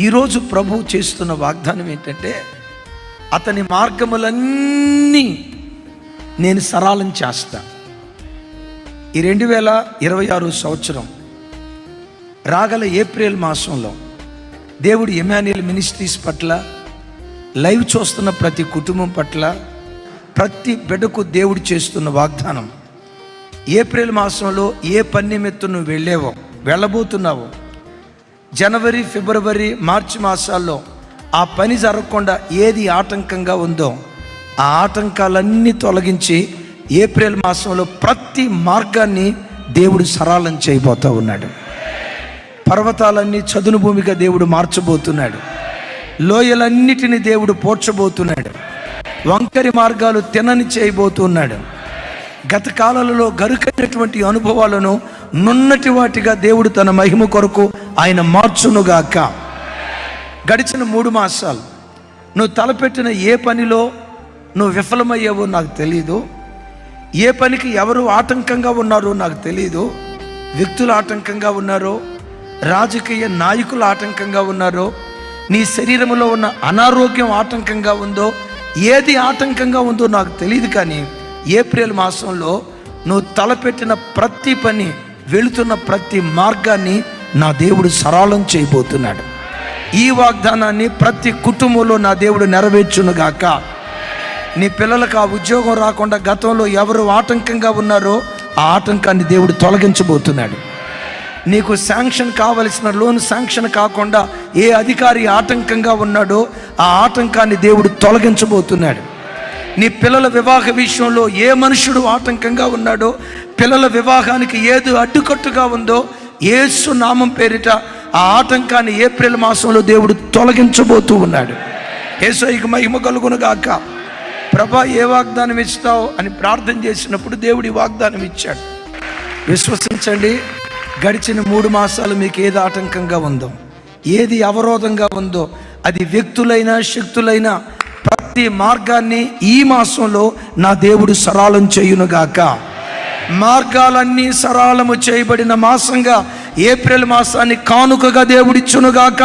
ఈరోజు ప్రభువు చేస్తున్న వాగ్దానం ఏంటంటే, అతని మార్గములన్నీ నేను సరళం చేస్తా. ఈ 2026 సంవత్సరం రాగల ఏప్రిల్ మాసంలో దేవుడు ఎమాన్యుయల్ మినిస్ట్రీస్ పట్ల, లైవ్ చూస్తున్న ప్రతి కుటుంబం పట్ల, ప్రతి బిడ్డకు దేవుడు చేస్తున్న వాగ్దానం, ఏప్రిల్ మాసంలో ఏ పని నిమిత్తం నువ్వు వెళ్ళబోతున్నావో, జనవరి, ఫిబ్రవరి, మార్చి మాసాల్లో ఆ పని జరగకుండా ఏది ఆటంకంగా ఉందో ఆ ఆటంకాలన్నీ తొలగించి ఏప్రిల్ మాసంలో ప్రతి మార్గాన్ని దేవుడు సరళం చేయబోతూ ఉన్నాడు. పర్వతాలన్నీ చదును భూమిగా దేవుడు మార్చబోతున్నాడు. లోయలన్నిటిని దేవుడు పోడ్చబోతున్నాడు. వంకరి మార్గాలు తినని చేయబోతున్నాడు. గత కాలాలలో గరుకైనటువంటి అనుభవాలను నున్నటి వాటిగా దేవుడు తన మహిమ కొరకు ఆయన మార్చునుగాక. గడిచిన 3 మాసాలు నువ్వు తలపెట్టిన ఏ పనిలో నువ్వు విఫలమయ్యావో నాకు తెలీదు. ఏ పనికి ఎవరు ఆటంకంగా ఉన్నారో నాకు తెలీదు. వ్యక్తులు ఆటంకంగా ఉన్నారో, రాజకీయ నాయకులు ఆటంకంగా ఉన్నారో, నీ శరీరంలో ఉన్న అనారోగ్యం ఆటంకంగా ఉందో, ఏది ఆటంకంగా ఉందో నాకు తెలియదు. కానీ ఏప్రిల్ మాసంలో నువ్వు తలపెట్టిన ప్రతి పని, వెళుతున్న ప్రతి మార్గాన్ని నా దేవుడు సరళం చేయబోతున్నాడు. ఈ వాగ్దానాన్ని ప్రతి కుటుంబంలో నా దేవుడు నెరవేర్చునుగాక. నీ పిల్లలకు ఆ ఉద్యోగం రాకుండా గతంలో ఎవరు ఆటంకంగా ఉన్నారో ఆ ఆటంకాన్ని దేవుడు తొలగించబోతున్నాడు. నీకు శాంక్షన్ కావలసిన లోన్ శాంక్షన్ కాకుండా ఏ అధికారి ఆటంకంగా ఉన్నాడో ఆ ఆటంకాన్ని దేవుడు తొలగించబోతున్నాడు. నీ పిల్లల వివాహ విషయంలో ఏ మనుషుడు ఆటంకంగా ఉన్నాడో, పిల్లల వివాహానికి ఏది అడ్డుకట్టుగా ఉందో, యేసు నామం పేరిట ఆ ఆటంకాన్ని ఏప్రిల్ మాసంలో దేవుడు తొలగించబోతూ ఉన్నాడు. యేసుకి మహిమ కలుగునుగాక. ప్రభా, ఏ వాగ్దానం ఇస్తావు అని ప్రార్థన చేసినప్పుడు దేవుడు ఈ వాగ్దానం ఇచ్చాడు. విశ్వసించండి, గడిచిన 3 మాసాలు మీకు ఏది ఆటంకంగా ఉందో, ఏది అవరోధంగా ఉందో, అది వ్యక్తులైనా శక్తులైనా ప్రతి మార్గాన్ని ఈ మాసంలో నా దేవుడు సరళం చేయునుగాక. మార్గాలన్నీ సరళము చేయబడిన మాసంగా ఏప్రిల్ మాసాన్ని కానుకగా దేవుడిచ్చునుగాక.